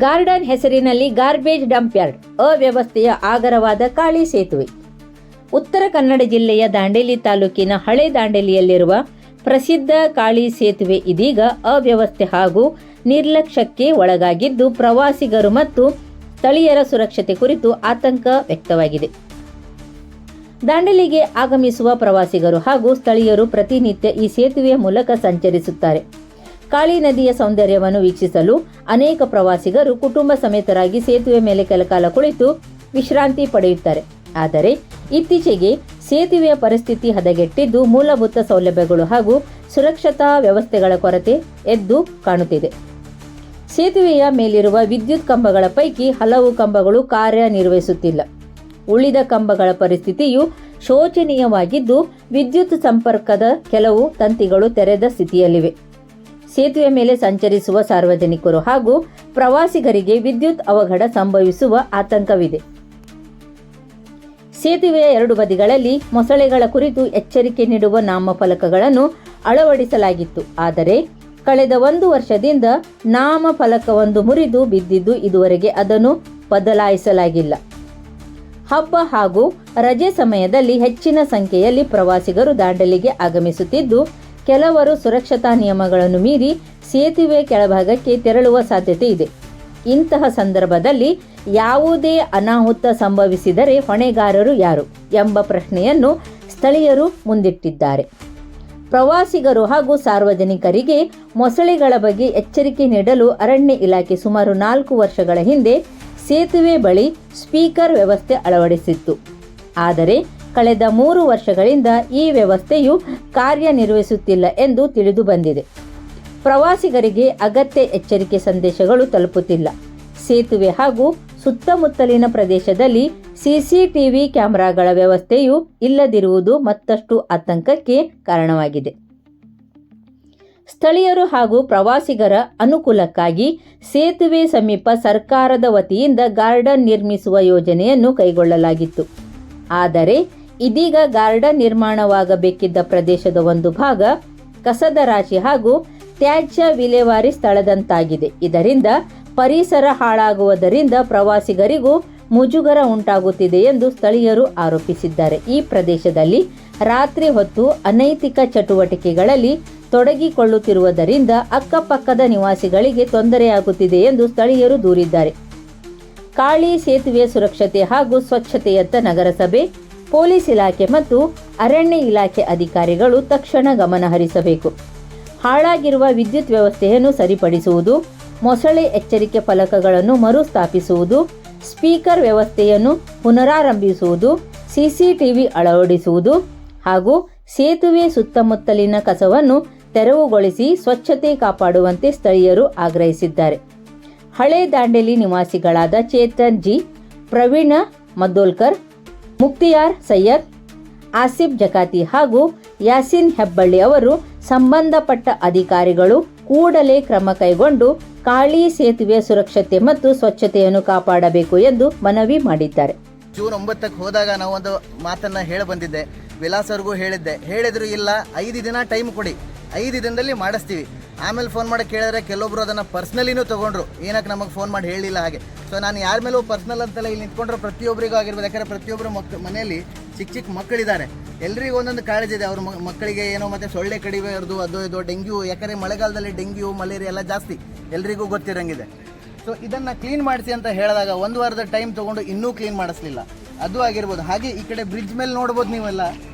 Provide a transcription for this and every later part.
Garden ಹೆಸರಿನಲ್ಲಿ garbage dump yard, ಅವ್ಯವಸ್ಥೆಯ ಆಗರವಾದ Kali ಸೇತುವೆ. ಉತ್ತರ ಕನ್ನಡ ಜಿಲ್ಲೆಯ ದಾಂಡೇಲಿ ತಾಲೂಕಿನ ಹಳೆ ದಾಂಡೇಲಿಯಲ್ಲಿರುವ ಪ್ರಸಿದ್ಧ ಕಾಳಿ ಸೇತುವೆ ಇದೀಗ ಅವ್ಯವಸ್ಥೆ ಹಾಗೂ ನಿರ್ಲಕ್ಷ್ಯಕ್ಕೆ ಒಳಗಾಗಿದ್ದು ಪ್ರವಾಸಿಗರು ಮತ್ತು ಸ್ಥಳೀಯರ ಸುರಕ್ಷತೆ ಕುರಿತು ಆತಂಕ ವ್ಯಕ್ತವಾಗಿದೆ. ದಾಂಡೇಲಿಗೆ ಆಗಮಿಸುವ ಪ್ರವಾಸಿಗರು ಹಾಗೂ ಸ್ಥಳೀಯರು ಪ್ರತಿನಿತ್ಯ ಈ ಸೇತುವೆಯ ಮೂಲಕ ಸಂಚರಿಸುತ್ತಾರೆ. ಕಾಳಿ ನದಿಯ ಸೌಂದರ್ಯವನ್ನು ವೀಕ್ಷಿಸಲು ಅನೇಕ ಪ್ರವಾಸಿಗರು ಕುಟುಂಬ ಸಮೇತರಾಗಿ ಸೇತುವೆ ಮೇಲೆ ಕೆಲಕಾಲ ಕುಳಿತು ವಿಶ್ರಾಂತಿ ಪಡೆಯುತ್ತಾರೆ. ಆದರೆ ಇತ್ತೀಚೆಗೆ ಸೇತುವೆಯ ಪರಿಸ್ಥಿತಿ ಹದಗೆಟ್ಟಿದ್ದು ಮೂಲಭೂತ ಸೌಲಭ್ಯಗಳು ಹಾಗೂ ಸುರಕ್ಷತಾ ವ್ಯವಸ್ಥೆಗಳ ಕೊರತೆ ಎದ್ದು ಕಾಣುತ್ತಿದೆ. ಸೇತುವೆಯ ಮೇಲಿರುವ ವಿದ್ಯುತ್ ಕಂಬಗಳ ಪೈಕಿ ಹಲವು ಕಂಬಗಳು ಕಾರ್ಯನಿರ್ವಹಿಸುತ್ತಿಲ್ಲ. ಉಳಿದ ಕಂಬಗಳ ಪರಿಸ್ಥಿತಿಯು ಶೋಚನೀಯವಾಗಿದ್ದು ವಿದ್ಯುತ್ ಸಂಪರ್ಕದ ಕೆಲವು ತಂತಿಗಳು ತೆರೆದ ಸ್ಥಿತಿಯಲ್ಲಿವೆ. ಸೇತುವೆ ಮೇಲೆ ಸಂಚರಿಸುವ ಸಾರ್ವಜನಿಕರು ಹಾಗೂ ಪ್ರವಾಸಿಗರಿಗೆ ವಿದ್ಯುತ್ ಅವಘಡ ಸಂಭವಿಸುವ ಆತಂಕವಿದೆ. ಸೇತುವೆಯ ಎರಡು ಬದಿಗಳಲ್ಲಿ ಮೊಸಳೆಗಳ ಕುರಿತು ಎಚ್ಚರಿಕೆ ನೀಡುವ ನಾಮಫಲಕಗಳನ್ನು ಅಳವಡಿಸಲಾಗಿತ್ತು. ಆದರೆ ಕಳೆದ 1 ವರ್ಷದಿಂದ ನಾಮಫಲಕವೊಂದು ಮುರಿದು ಬಿದ್ದಿದ್ದು ಇದುವರೆಗೆ ಅದನ್ನು ಬದಲಾಯಿಸಲಾಗಿಲ್ಲ. ಹಬ್ಬ ಹಾಗೂ ರಜೆ ಸಮಯದಲ್ಲಿ ಹೆಚ್ಚಿನ ಸಂಖ್ಯೆಯಲ್ಲಿ ಪ್ರವಾಸಿಗರು ದಾಂಡೇಲಿಗೆ ಆಗಮಿಸುತ್ತಿದ್ದು ಕೆಲವರು ಸುರಕ್ಷತಾ ನಿಯಮಗಳನ್ನು ಮೀರಿ ಸೇತುವೆ ಕೆಳಭಾಗಕ್ಕೆ ತೆರಳುವ ಸಾಧ್ಯತೆ ಇದೆ. ಇಂತಹ ಸಂದರ್ಭದಲ್ಲಿ ಯಾವುದೇ ಅನಾಹುತ ಸಂಭವಿಸಿದರೆ ಹೊಣೆಗಾರರು ಯಾರು ಎಂಬ ಪ್ರಶ್ನೆಯನ್ನು ಸ್ಥಳೀಯರು ಮುಂದಿಟ್ಟಿದ್ದಾರೆ. ಪ್ರವಾಸಿಗರು ಹಾಗೂ ಸಾರ್ವಜನಿಕರಿಗೆ ಮೊಸಳೆಗಳ ಬಗ್ಗೆ ಎಚ್ಚರಿಕೆ ನೀಡಲು ಅರಣ್ಯ ಇಲಾಖೆ ಸುಮಾರು 4 ವರ್ಷಗಳ ಹಿಂದೆ ಸೇತುವೆ ಬಳಿ ಸ್ಪೀಕರ್ ವ್ಯವಸ್ಥೆ ಅಳವಡಿಸಿತ್ತು. ಆದರೆ ಕಳೆದ 3 ವರ್ಷಗಳಿಂದ ಈ ವ್ಯವಸ್ಥೆಯು ಕಾರ್ಯನಿರ್ವಹಿಸುತ್ತಿಲ್ಲ ಎಂದು ತಿಳಿದು ಬಂದಿದೆ. ಪ್ರವಾಸಿಗರಿಗೆ ಅಗತ್ಯ ಎಚ್ಚರಿಕೆ ಸಂದೇಶಗಳು ತಲುಪುತ್ತಿಲ್ಲ. ಸೇತುವೆ ಹಾಗೂ ಸುತ್ತಮುತ್ತಲಿನ ಪ್ರದೇಶದಲ್ಲಿ ಸಿಸಿಟಿವಿ ಕ್ಯಾಮೆರಾಗಳ ವ್ಯವಸ್ಥೆಯೂ ಇಲ್ಲದಿರುವುದು ಮತ್ತಷ್ಟು ಆತಂಕಕ್ಕೆ ಕಾರಣವಾಗಿದೆ. ಸ್ಥಳೀಯರು ಹಾಗೂ ಪ್ರವಾಸಿಗರ ಅನುಕೂಲಕ್ಕಾಗಿ ಸೇತುವೆ ಸಮೀಪ ಸರ್ಕಾರದ ವತಿಯಿಂದ ಗಾರ್ಡನ್ ನಿರ್ಮಿಸುವ ಯೋಜನೆಯನ್ನು ಕೈಗೊಳ್ಳಲಾಗಿತ್ತು. ಆದರೆ ಇದೀಗ ಗಾರ್ಡನ್ ನಿರ್ಮಾಣವಾಗಬೇಕಿದ್ದ ಪ್ರದೇಶದ ಒಂದು ಭಾಗ ಕಸದ ರಾಶಿ ಹಾಗೂ ತ್ಯಾಜ್ಯ ವಿಲೇವಾರಿ ಸ್ಥಳದಂತಾಗಿದೆ. ಇದರಿಂದ ಪರಿಸರ ಹಾಳಾಗುವುದರಿಂದ ಪ್ರವಾಸಿಗರಿಗೂ ಮುಜುಗರ ಉಂಟಾಗುತ್ತಿದೆ ಎಂದು ಸ್ಥಳೀಯರು ಆರೋಪಿಸಿದ್ದಾರೆ. ಈ ಪ್ರದೇಶದಲ್ಲಿ ರಾತ್ರಿ ಹೊತ್ತು ಅನೈತಿಕ ಚಟುವಟಿಕೆಗಳಲ್ಲಿ ತೊಡಗಿಕೊಳ್ಳುತ್ತಿರುವುದರಿಂದ ಅಕ್ಕಪಕ್ಕದ ನಿವಾಸಿಗಳಿಗೆ ತೊಂದರೆಯಾಗುತ್ತಿದೆ ಎಂದು ಸ್ಥಳೀಯರು ದೂರಿದ್ದಾರೆ. ಕಾಳಿ ಸೇತುವೆಯ ಸುರಕ್ಷತೆ ಹಾಗೂ ಸ್ವಚ್ಛತೆಯತ್ತ ನಗರಸಭೆ, ಪೊಲೀಸ್ ಇಲಾಖೆ ಮತ್ತು ಅರಣ್ಯ ಇಲಾಖೆ ಅಧಿಕಾರಿಗಳು ತಕ್ಷಣ ಗಮನ ಹರಿಸಬೇಕು. ಹಾಳಾಗಿರುವ ವಿದ್ಯುತ್ ವ್ಯವಸ್ಥೆಯನ್ನು ಸರಿಪಡಿಸುವುದು, ಮೊಸಳೆ ಎಚ್ಚರಿಕೆ ಫಲಕಗಳನ್ನು ಮರುಸ್ಥಾಪಿಸುವುದು, ಸ್ಪೀಕರ್ ವ್ಯವಸ್ಥೆಯನ್ನು ಪುನರಾರಂಭಿಸುವುದು, ಸಿಸಿಟಿವಿ ಅಳವಡಿಸುವುದು ಹಾಗೂ ಸೇತುವೆ ಸುತ್ತಮುತ್ತಲಿನ ಕಸವನ್ನು ತೆರವುಗೊಳಿಸಿ ಸ್ವಚ್ಛತೆ ಕಾಪಾಡುವಂತೆ ಸ್ಥಳೀಯರು ಆಗ್ರಹಿಸಿದ್ದಾರೆ. ಹಳೆ ದಾಂಡೇಲಿ ನಿವಾಸಿಗಳಾದ ಚೇತನ್ ಜಿ, ಪ್ರವೀಣ ಮದ್ದೋಲ್ಕರ್, ಮುಕ್ತಿಯಾರ್ ಸೈಯದ್, ಆಸಿಫ್ ಜಕಾತಿ ಹಾಗೂ ಯಾಸಿನ್ ಹೆಬ್ಬಳ್ಳಿ ಅವರು ಸಂಬಂಧಪಟ್ಟ ಅಧಿಕಾರಿಗಳು ಕೂಡಲೇ ಕ್ರಮ ಕೈಗೊಂಡು ಕಾಳಿ ಸೇತುವೆಯ ಸುರಕ್ಷತೆ ಮತ್ತು ಸ್ವಚ್ಛತೆಯನ್ನು ಕಾಪಾಡಬೇಕು ಎಂದು ಮನವಿ ಮಾಡಿದ್ದಾರೆ. ಜೂನ್ 9ಕ್ಕೆ ಹೋದಾಗ ನಾವು ಒಂದು ಮಾತನ್ನ ಹೇಳಿ ಬಂದಿದ್ದೆ, ವಿಲಾಸರ್ಗೂ ಹೇಳಿದ್ರು ಇಲ್ಲ 5 ದಿನ ಟೈಮ್ ಕೊಡಿ, 5 ದಿನದಲ್ಲಿ ಮಾಡಿಸ್ತೀವಿ. ಆಮೇಲೆ ಫೋನ್ ಮಾಡಿ ಕೇಳಿದ್ರೆ ಕೆಲವೊಬ್ರು ಅದನ್ನು ಪರ್ಸ್ನಲಿನೂ ತೊಗೊಂಡ್ರು, ಏನಕ್ಕೆ ನಮಗೆ ಫೋನ್ ಮಾಡಿ ಹೇಳಿಲ್ಲ ಹಾಗೆ. ಸೊ ನಾನು ಯಾರ ಮೇಲೂ ಪರ್ಸ್ನಲ್ ಅಂತೆಲ್ಲ ಇಲ್ಲಿ ನಿಂತ್ಕೊಂಡ್ರೆ ಪ್ರತಿಯೊಬ್ಬರಿಗೂ ಆಗಿರ್ಬೋದು. ಯಾಕಂದರೆ ಪ್ರತಿಯೊಬ್ಬರು ಮನೆಯಲ್ಲಿ ಚಿಕ್ಕ ಮಕ್ಕಳಿದ್ದಾರೆ, ಎಲ್ರಿಗೂ ಒಂದೊಂದು ಕಾಳಜಿ ಇದೆ. ಅವ್ರ ಮಕ್ಕಳಿಗೆ ಏನೋ ಮತ್ತು ಸೊಳ್ಳೆ ಕಡಿಬಾರ್ದು, ಅದು ಇದು ಡೆಂಗ್ಯೂ. ಯಾಕಂದರೆ ಮಳೆಗಾಲದಲ್ಲಿ ಡೆಂಗ್ಯೂ ಮಲೇರಿಯಾ ಎಲ್ಲ ಜಾಸ್ತಿ, ಎಲ್ರಿಗೂ ಗೊತ್ತಿರಂಗಿದೆ. ಸೊ ಇದನ್ನು ಕ್ಲೀನ್ ಮಾಡಿಸಿ ಅಂತ ಹೇಳಿದಾಗ 1 ವಾರದ ಟೈಮ್ ತೊಗೊಂಡು ಇನ್ನೂ ಕ್ಲೀನ್ ಮಾಡಿಸ್ಲಿಲ್ಲ, ಅದು ಆಗಿರ್ಬೋದು. ಹಾಗೆ ಈ ಕಡೆ ಬ್ರಿಡ್ಜ್ ಮೇಲೆ ನೋಡ್ಬೋದು ನೀವೆಲ್ಲ,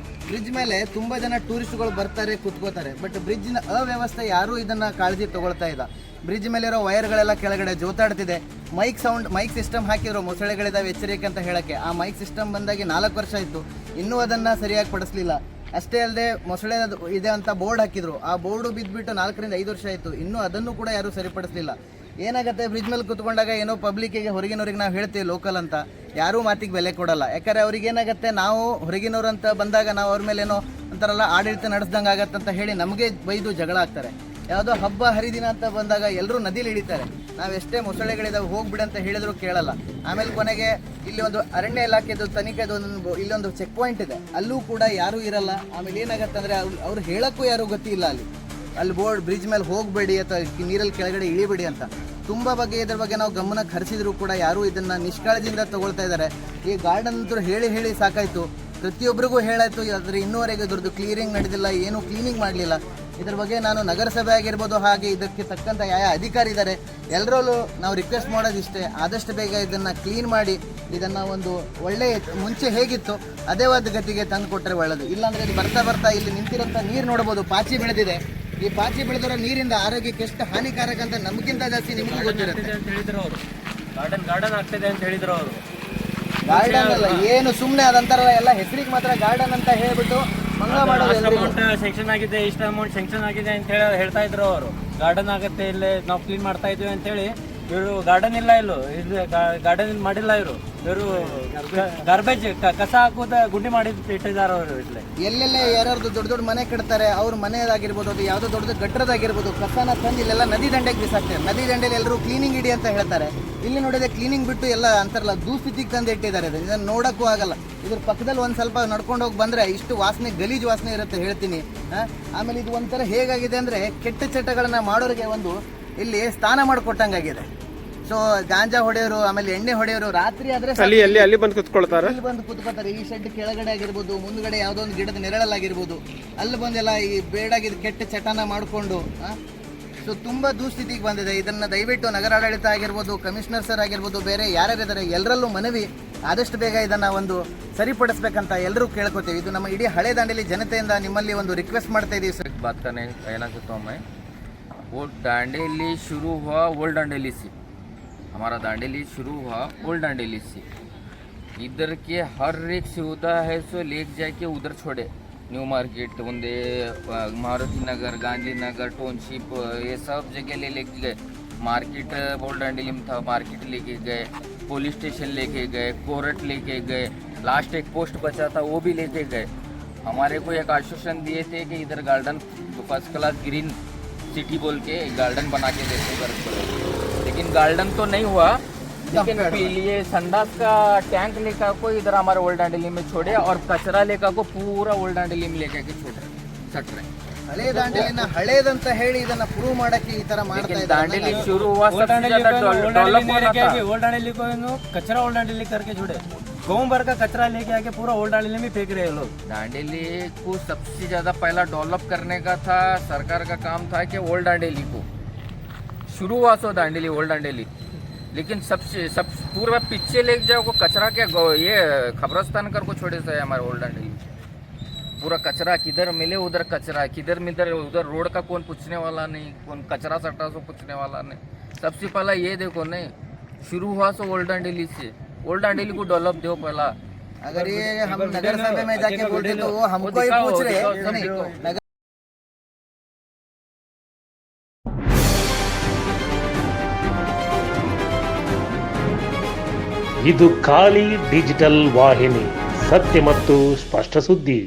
ಬ್ರಿಡ್ಜ್ ಮೇಲೆ ತುಂಬ ಜನ ಟೂರಿಸ್ಟ್ಗಳು ಬರ್ತಾರೆ, ಕೂತ್ಕೋತಾರೆ. ಬಟ್ ಬ್ರಿಡ್ಜ್ನ ಅವ್ಯವಸ್ಥೆ ಯಾರೂ ಇದನ್ನು ಕಾಳಜಿ ತೊಗೊಳ್ತಾ ಇಲ್ಲ. ಬ್ರಿಡ್ಜ್ ಮೇಲಿರೋ ವೈರ್ಗಳೆಲ್ಲ ಕೆಳಗಡೆ ಜೋತಾಡ್ತಿದೆ. ಮೈಕ್ ಸಿಸ್ಟಮ್ ಹಾಕಿದ್ರು, ಮೊಸಳೆಗಳಿದಾವೆ ಎಚ್ಚರಿಕೆ ಅಂತ ಹೇಳೋಕ್ಕೆ. ಆ ಮೈಕ್ ಸಿಸ್ಟಮ್ ಬಂದಾಗಿ 4 ವರ್ಷ ಆಯಿತು, ಇನ್ನೂ ಅದನ್ನು ಸರಿಯಾಗಿ ಪಡಿಸ್ಲಿಲ್ಲ. ಅಷ್ಟೇ ಅಲ್ಲದೆ ಮೊಸಳೆ ಇದೆ ಅಂತ ಬೋರ್ಡ್ ಹಾಕಿದ್ರು, ಆ ಬೋರ್ಡು ಬಿದ್ದುಬಿಟ್ಟು 4 ರಿಂದ 5 ವರ್ಷ ಆಯಿತು, ಇನ್ನೂ ಅದನ್ನು ಕೂಡ ಯಾರೂ ಸರಿಪಡಿಸಲಿಲ್ಲ. ಏನಾಗುತ್ತೆ, ಬ್ರಿಡ್ಜ್ ಮೇಲೆ ಕೂತ್ಕೊಂಡಾಗ ಏನೋ ಪಬ್ಲಿಕ್ಕಿಗೆ ಹೊರಗಿನವ್ರಿಗೆ ನಾವು ಹೇಳ್ತೀವಿ ಲೋಕಲ್ ಅಂತ, ಯಾರೂ ಮಾತಿಗೆ ಬೆಲೆ ಕೊಡಲ್ಲ. ಯಾಕಂದರೆ ಅವ್ರಿಗೆ ಏನಾಗುತ್ತೆ, ನಾವು ಹೊರಗಿನವ್ರು ಅಂತ ಬಂದಾಗ ನಾವು ಅವ್ರ ಮೇಲೆ ಏನೋ ಅಂತಾರಲ್ಲ ಆಡಳಿತ ನಡೆಸ್ದಂಗೆ ಆಗತ್ತೆ ಅಂತ ಹೇಳಿ ನಮಗೆ ಬೈದು ಜಗಳ ಆಗ್ತಾರೆ. ಯಾವುದೋ ಹಬ್ಬ ಹರಿದಿನ ಅಂತ ಬಂದಾಗ ಎಲ್ಲರೂ ನದಿಲಿ ಹಿಡಿತಾರೆ. ನಾವು ಎಷ್ಟೇ ಮೊಸಳೆಗಳಿದಾವೆ ಹೋಗ್ಬಿಡಿ ಅಂತ ಹೇಳಿದ್ರು ಕೇಳಲ್ಲ. ಆಮೇಲೆ ಕೊನೆಗೆ ಇಲ್ಲಿ ಒಂದು ಅರಣ್ಯ ಇಲಾಖೆದು ತನಿಖೆದು ಇಲ್ಲೊಂದು ಚೆಕ್ ಪಾಯಿಂಟ್ ಇದೆ, ಅಲ್ಲೂ ಕೂಡ ಯಾರೂ ಇರಲ್ಲ. ಆಮೇಲೆ ಏನಾಗುತ್ತೆ ಅಂದರೆ ಅವ್ರು ಹೇಳೋಕ್ಕೂ ಯಾರೂ ಗೊತ್ತಿಲ್ಲ. ಅಲ್ಲಿ ಬೋರ್ಡ್ ಬ್ರಿಡ್ಜ್ ಮೇಲೆ ಹೋಗಬೇಡಿ ಅಥವಾ ನೀರಲ್ಲಿ ಕೆಳಗಡೆ ಇಳಿಬೇಡಿ ಅಂತ. ತುಂಬ ಬಗ್ಗೆ ಇದ್ರ ಬಗ್ಗೆ ನಾವು ಗಮನಕ್ಕೆ ಹರಿಸಿದ್ರು ಕೂಡ ಯಾರೂ ಇದನ್ನು ನಿಷ್ಕಾಳಜಿಯಿಂದ ತಗೊಳ್ತಾ ಇದ್ದಾರೆ. ಈ ಗಾರ್ಡನ್ ಅಂತೂ ಹೇಳಿ ಹೇಳಿ ಸಾಕಾಯಿತು, ಪ್ರತಿಯೊಬ್ಬರಿಗೂ ಹೇಳಾಯಿತು. ಆದರೆ ಇನ್ನೂವರೆಗೆ ಇದ್ರದ್ದು ಕ್ಲಿಯರಿಂಗ್ ನಡೆದಿಲ್ಲ, ಏನೂ ಕ್ಲೀನಿಂಗ್ ಮಾಡಲಿಲ್ಲ. ಇದ್ರ ಬಗ್ಗೆ ನಾನು ನಗರಸಭೆ ಆಗಿರ್ಬೋದು, ಹಾಗೆ ಇದಕ್ಕೆ ತಕ್ಕಂಥ ಯಾವ ಅಧಿಕಾರಿ ಇದ್ದಾರೆ ಎಲ್ಲರಲ್ಲೂ ನಾವು ರಿಕ್ವೆಸ್ಟ್ ಮಾಡೋದಿಷ್ಟೇ, ಆದಷ್ಟು ಬೇಗ ಇದನ್ನು ಕ್ಲೀನ್ ಮಾಡಿ ಇದನ್ನು ಒಂದು ಒಳ್ಳೆಯ ಮುಂಚೆ ಹೇಗಿತ್ತು ಅದೇ ಒಂದು ಗತಿಗೆ ತಂದು ಕೊಟ್ಟರೆ ಒಳ್ಳೆಯದು. ಇಲ್ಲಾಂದರೆ ಇದು ಬರ್ತಾ ಬರ್ತಾ ಇಲ್ಲಿ ನಿಂತಿರೋಂಥ ನೀರು ನೋಡ್ಬೋದು, ಪಾಚಿ ಬೆಳೆದಿದೆ. ಈ ಪಾಚಿ ಬೆಳೆದಿರೋ ನೀರಿಂದ ಆರೋಗ್ಯಕ್ಕೆ ಎಷ್ಟು ಹಾನಿಕಾರಕ ಅಂತ ನಮಗಿಂತ ಜಾಸ್ತಿ ನಿಮಗೆ ಗೊತ್ತಿರುತ್ತೆ ಅಂತ ಹೇಳಿದ್ರು ಅವರು. ಗಾರ್ಡನ್ ಆಗ್ತಿದೆ ಅಂತ ಹೇಳಿದ್ರು ಅವರು. ಗಾರ್ಡನ್ ಅಲ್ಲ, ಏನು ಸುಮ್ಮನೆ ಅದಂತಾರಲ್ಲ, ಎಲ್ಲ ಹೆಸರಿಗೆ ಮಾತ್ರ ಗಾರ್ಡನ್ ಅಂತ ಹೇಳ್ಬಿಟ್ಟು ಮಂಗ ಮಾಡೋದು. ಅಮೌಂಟ್ ಸ್ಯಾಂಕ್ಷನ್ ಆಗಿದೆ, ಇಷ್ಟು ಅಮೌಂಟ್ ಸ್ಯಾಂಕ್ಷನ್ ಆಗಿದೆ ಅಂತ ಹೇಳಿ ಹೇಳ್ತಾ ಇದ್ರು ಅವರು. ಗಾರ್ಡನ್ ಆಗುತ್ತೆ, ಇಲ್ಲೇ ನಾವು ಕ್ಲೀನ್ ಮಾಡ್ತಾ ಇದ್ವಿ ಅಂತ ಹೇಳಿ. ಇವರು ಗಾರ್ಡನ್ ಇಲ್ಲ, ಇಲ್ಲಿ ಗಾರ್ಡನ್ ಮಾಡಿಲ್ಲ. ಇವರು ಗಾರ್ಬೇಜ್ ಕಸ ಹಾಕೋದ ಗುಂಡಿ ಮಾಡಿ ಇಟ್ಟಿದ್ದಾರೆ ಅವರು. ಇಲ್ಲಿ ಎಲ್ಲೆಲ್ಲ ಯಾರ್ಯಾರ್ದು ದೊಡ್ಡ ದೊಡ್ಡ ಮನೆ ಕಟ್ತಾರೆ, ಅವ್ರ ಮನೆಯದಾಗಿರ್ಬೋದು, ಅದು ಯಾವುದೋ ದೊಡ್ಡದು ಗಟ್ಟರದಾಗಿರ್ಬೋದು, ಕಸನ ತಂದು ಇಲ್ಲೆಲ್ಲ ನದಿ ದಂಡೆಗೆ ಬಿಸಾಕ್ತಾರೆ. ನದಿ ದಂಡೆಯಲ್ಲಿ ಎಲ್ಲರೂ ಕ್ಲೀನಿಂಗ್ ಇಡಿ ಅಂತ ಹೇಳ್ತಾರೆ. ಇಲ್ಲಿ ನೋಡಿದ್ರೆ ಕ್ಲೀನಿಂಗ್ ಬಿಟ್ಟು ಎಲ್ಲ ಅಂತಾರಲ್ಲ ದುಸ್ಥಿತಿಗೆ ತಂದು ಇಟ್ಟಿದ್ದಾರೆ. ಇದನ್ನು ನೋಡೋಕ್ಕೂ ಆಗಲ್ಲ. ಇದ್ರ ಪಕ್ಕದಲ್ಲಿ ಒಂದು ಸ್ವಲ್ಪ ನಡ್ಕೊಂಡು ಹೋಗಿ ಬಂದರೆ ಇಷ್ಟು ವಾಸನೆ, ಗಲೀಜು ವಾಸನೆ ಇರುತ್ತೆ ಹೇಳ್ತೀನಿ. ಆಮೇಲೆ ಇದು ಒಂಥರ ಹೇಗಾಗಿದೆ ಅಂದರೆ ಕೆಟ್ಟ ಚಟಗಳನ್ನು ಮಾಡೋರಿಗೆ ಒಂದು ಇಲ್ಲಿ ಸ್ಥಾನ ಮಾಡಿಕೊಟ್ಟಂಗಾಗಿದೆ. ಸೊ ಗಾಂಜಾ ಹೊಡೆಯೋರು, ಆಮೇಲೆ ಎಣ್ಣೆ ಹೊಡೆಯೋರು ರಾತ್ರಿ ಆದ್ರೆ ಅಲ್ಲಿ ಬಂದು ಕುತ್ಕೊಳ್ತಾರೆ. ಇಲ್ಲಿ ಬಂದು ಕುತ್ಕೋತಾರೆ. ಈ ಶೆಡ್ ಕೆಳಗಡೆ ಆಗಿರ್ಬೋದು, ಮುಂದ್ಗಡೆ ಯಾವುದೋ ಒಂದು ಗಿಡದ ನೆರಳಲ್ಲಾಗಿರ್ಬೋದು, ಅಲ್ಲಿ ಬಂದೆಲ್ಲ ಈ ಬೇಡಾಗಿದ್ದು ಕೆಟ್ಟ ಚಟನ ಮಾಡಿಕೊಂಡು ಸೊ ತುಂಬ ದುಸ್ಥಿತಿಗೆ ಬಂದಿದೆ. ಇದನ್ನು ದಯವಿಟ್ಟು ನಗರಾಡಳಿತ ಆಗಿರ್ಬೋದು, ಕಮಿಷನರ್ ಸರ್ ಆಗಿರ್ಬೋದು, ಬೇರೆ ಯಾರ್ಯಾರಿದ್ದಾರೆ ಎಲ್ಲರಲ್ಲೂ ಮನವಿ, ಆದಷ್ಟು ಬೇಗ ಇದನ್ನು ಒಂದು ಸರಿಪಡಿಸ್ಬೇಕಂತ ಎಲ್ಲರೂ ಕೇಳ್ಕೊತೀವಿ. ಇದು ನಮ್ಮ ಇಡೀ ಹಳೆ ದಾಂಡೇಲಿ ಜನತೆಯಿಂದ ನಿಮ್ಮಲ್ಲಿ ಒಂದು ರಿಕ್ವೆಸ್ಟ್ ಮಾಡ್ತಾ ಇದ್ದೀವಿ ಸರ್. बात करने कहना चाहता हूँ मैं, वो दांडेली शुरू हुआ ओल्ड दांडेली से. हमारा दांडेली शुरू हुआ ओल्ड दांडेली से. इधर के हर एक सुविधा है सो लेके जाके उधर छोड़े. न्यू मार्केट, उनदे मारुति नगर, गांधी नगर, टाउनशिप, ये सब जगह लेके गए. मार्केट ओल्ड दांडेली में था, मार्केट लेके गए, पुलिस स्टेशन लेके गए, कोर्ट लेके गए, लास्ट एक पोस्ट बचा था वो भी लेके गए. हमारे को एक आश्वासन दिए थे कि इधर garden first class green city बोल के गार्डन बना के देते घर पर, लेकिन गार्डन तो नहीं हुआ. लेकिन ये संडास का टैंक लेकर को इधर हमारे ओल्ड दांडेली में छोड़े और कचरा लेकर को पूरा ओल्ड दांडेली में लेकर के छोड़ रहे, सट रहे. ಹಳೆ ದಾಂಡೇಲಿನ ಹಳೇದಂತ ಹೇಳಿ ಇದನ್ನ ಪ್ರೂವ್ ಮಾಡಕ್ಕೆ ಈ ತರ ಮಾಡ್ತಾ ಇದ್ದಾರೆ. दांडेली शुरू हुआ सबसे ज्यादा डेवलप हो रहा था. ओल्ड दांडेली को कचरा ओल्ड दांडेली करके जुड़े, गाँव भर का कचरा लेके आके पूरा ओल्ड दांडेली में फेंक रहे हैं लोग. दांडेली को सबसे ज्यादा पहला डेवलप करने का था, सरकार का काम था कि ओल्ड दांडेली को शुरू हुआ सो दांडेली ओल्ड दांडेली. लेकिन सब पूरा पीछे लेके जाओ को कचरा के ये खबरस्तान कर को छोड़े से हमारे ओल्ड दांडेली. पूरा कचरा किधर मिले उधर कचरा, किधर मिधर उधर रोड का कौन पूछने वाला नहीं, कौन कचरा सटा सो पूछने वाला नहीं. सबसे पहला ये देखो नहीं, शुरू हुआ सो ओल्ड दांडेली से. ओल्ड दांडेली को डेवलप दो पहला. अगर ये हम नगर सभा में जाके बोलते तो वो हमको ही पूछ रहे हैं. ಇದು ಖಾಲಿ ಡಿಜಿಟಲ್ ವಾಹಿನಿ, ಸತ್ಯ ಮತ್ತು ಸ್ಪಷ್ಟ ಸುದ್ದಿ.